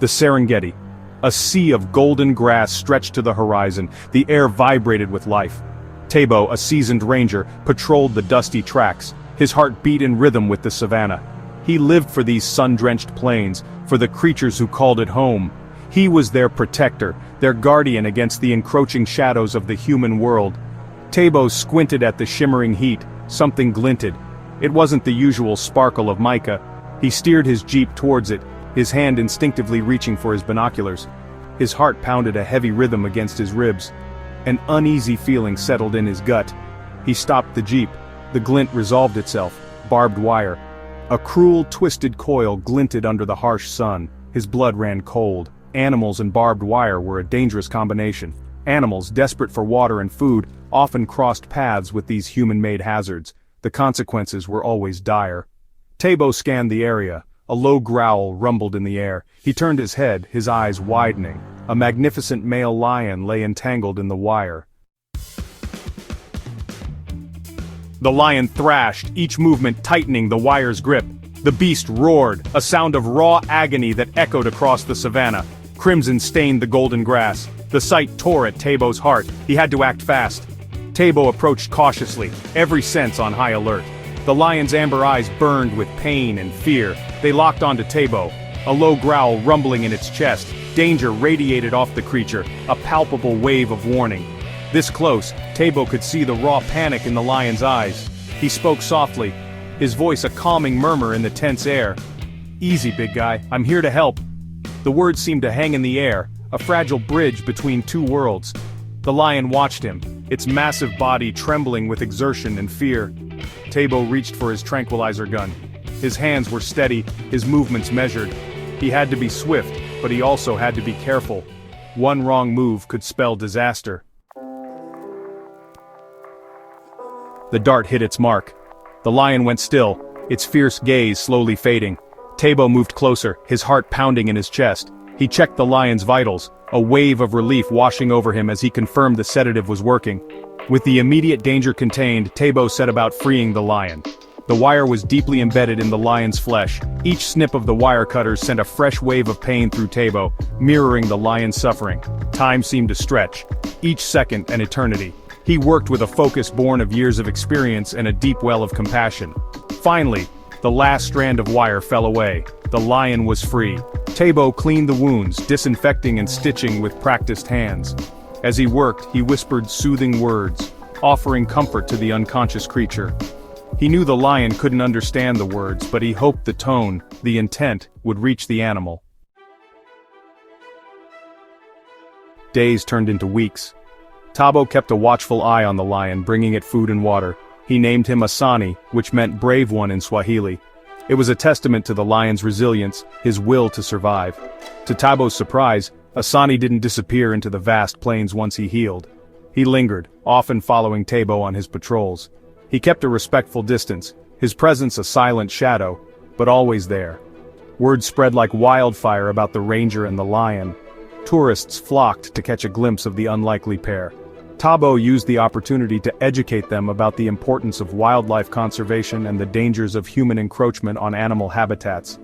The Serengeti. A sea of golden grass stretched to the horizon, the air vibrated with life. Tabo, a seasoned ranger, patrolled the dusty tracks, his heart beat in rhythm with the savanna. He lived for these sun-drenched plains, for the creatures who called it home. He was their protector, their guardian against the encroaching shadows of the human world. Tabo squinted at the shimmering heat, something glinted. It wasn't the usual sparkle of mica. He steered his jeep towards it, his hand instinctively reaching for his binoculars. His heart pounded a heavy rhythm against his ribs. An uneasy feeling settled in his gut. He stopped the jeep. The glint resolved itself. Barbed wire. A cruel, twisted coil glinted under the harsh sun. His blood ran cold. Animals and barbed wire were a dangerous combination. Animals, desperate for water and food, often crossed paths with these human-made hazards. The consequences were always dire. Tabo scanned the area. A low growl rumbled in the air. He turned his head, his eyes widening. A magnificent male lion lay entangled in the wire. The lion thrashed, each movement tightening the wire's grip. The beast roared, a sound of raw agony that echoed across the savanna. Crimson stained the golden grass. The sight tore at Tabo's heart. He had to act fast. Tabo approached cautiously, every sense on high alert. The lion's amber eyes burned with pain and fear. They locked onto Tabo, a low growl rumbling in its chest. Danger radiated off the creature, a palpable wave of warning. This close, Tabo could see the raw panic in the lion's eyes. He spoke softly, his voice a calming murmur in the tense air. "Easy, big guy, I'm here to help." The words seemed to hang in the air, a fragile bridge between two worlds. The lion watched him, its massive body trembling with exertion and fear. Tabo reached for his tranquilizer gun. His hands were steady, his movements measured. He had to be swift, but he also had to be careful. One wrong move could spell disaster. The dart hit its mark. The lion went still, its fierce gaze slowly fading. Tabo moved closer, his heart pounding in his chest. He checked the lion's vitals, a wave of relief washing over him as he confirmed the sedative was working. With the immediate danger contained, Tabo set about freeing the lion. The wire was deeply embedded in the lion's flesh. Each snip of the wire cutters sent a fresh wave of pain through Tabo, mirroring the lion's suffering. Time seemed to stretch, each second an eternity. He worked with a focus born of years of experience and a deep well of compassion. Finally, the last strand of wire fell away. The lion was free. Tabo cleaned the wounds, disinfecting and stitching with practiced hands. As he worked, he whispered soothing words, offering comfort to the unconscious creature. He knew the lion couldn't understand the words, but he hoped the tone, the intent, would reach the animal. Days turned into weeks. Tabo kept a watchful eye on the lion, bringing it food and water. He named him Asani, which meant brave one in Swahili. It was a testament to the lion's resilience, his will to survive. To Tabo's surprise, Asani didn't disappear into the vast plains once he healed. He lingered, often following Tabo on his patrols. He kept a respectful distance, his presence a silent shadow, but always there. Word spread like wildfire about the ranger and the lion. Tourists flocked to catch a glimpse of the unlikely pair. Tabo used the opportunity to educate them about the importance of wildlife conservation and the dangers of human encroachment on animal habitats.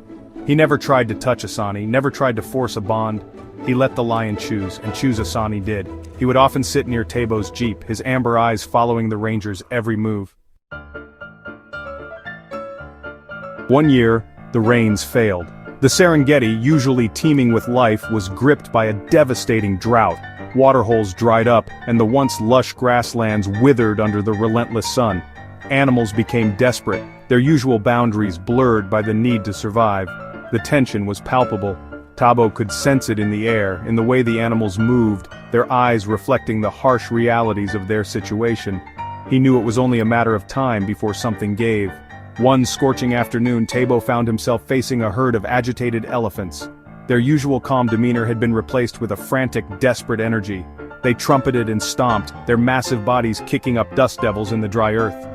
He never tried to touch Asani, never tried to force a bond. He let the lion choose, and choose Asani did. He would often sit near Tabo's jeep, his amber eyes following the ranger's every move. One year, the rains failed. The Serengeti, usually teeming with life, was gripped by a devastating drought. Waterholes dried up, and the once lush grasslands withered under the relentless sun. Animals became desperate, their usual boundaries blurred by the need to survive. The tension was palpable. Tabo could sense it in the air, in the way the animals moved, their eyes reflecting the harsh realities of their situation. He knew it was only a matter of time before something gave. One scorching afternoon, Tabo found himself facing a herd of agitated elephants. Their usual calm demeanor had been replaced with a frantic, desperate energy. They trumpeted and stomped, their massive bodies kicking up dust devils in the dry earth.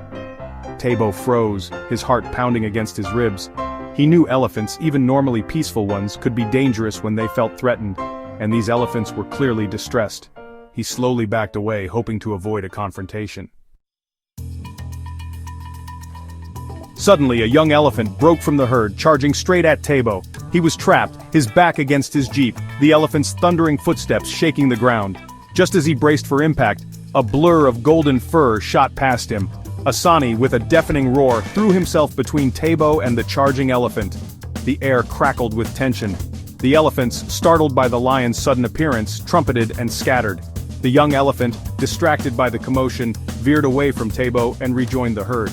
Tabo froze, his heart pounding against his ribs. He knew elephants, even normally peaceful ones, could be dangerous when they felt threatened, and these elephants were clearly distressed. He slowly backed away, hoping to avoid a confrontation. Suddenly, a young elephant broke from the herd, charging straight at Tabo. He was trapped, his back against his jeep, the elephant's thundering footsteps shaking the ground. Just as he braced for impact, a blur of golden fur shot past him. Asani, with a deafening roar, threw himself between Tabo and the charging elephant. The air crackled with tension. The elephants, startled by the lion's sudden appearance, trumpeted and scattered. The young elephant, distracted by the commotion, veered away from Tabo and rejoined the herd.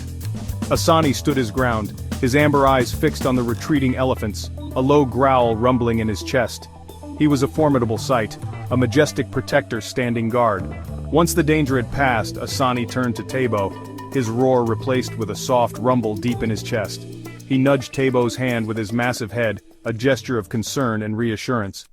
Asani stood his ground, his amber eyes fixed on the retreating elephants, a low growl rumbling in his chest. He was a formidable sight, a majestic protector standing guard. Once the danger had passed, Asani turned to Tabo, his roar replaced with a soft rumble deep in his chest. He nudged Tabo's hand with his massive head, a gesture of concern and reassurance.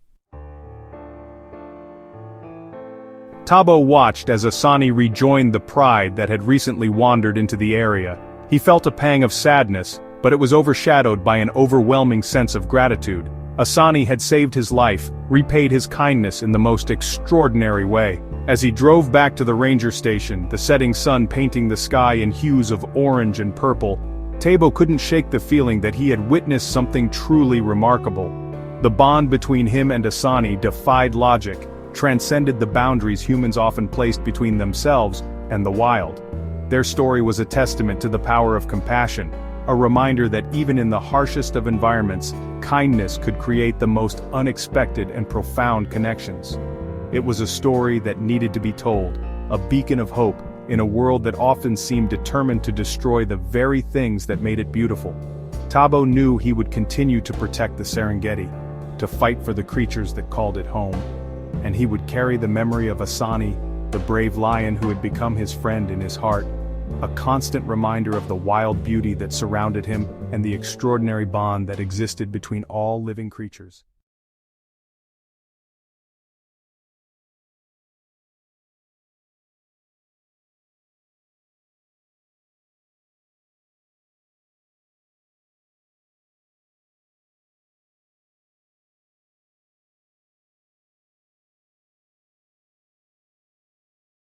Tabo watched as Asani rejoined the pride that had recently wandered into the area. He felt a pang of sadness, but it was overshadowed by an overwhelming sense of gratitude. Asani had saved his life, repaid his kindness in the most extraordinary way. As he drove back to the ranger station, the setting sun painting the sky in hues of orange and purple, Tabo couldn't shake the feeling that he had witnessed something truly remarkable. The bond between him and Asani defied logic, transcended the boundaries humans often placed between themselves and the wild. Their story was a testament to the power of compassion, a reminder that even in the harshest of environments, kindness could create the most unexpected and profound connections. It was a story that needed to be told, a beacon of hope in a world that often seemed determined to destroy the very things that made it beautiful. Tabo knew he would continue to protect the Serengeti, to fight for the creatures that called it home. And he would carry the memory of Asani, the brave lion who had become his friend, in his heart, a constant reminder of the wild beauty that surrounded him and the extraordinary bond that existed between all living creatures.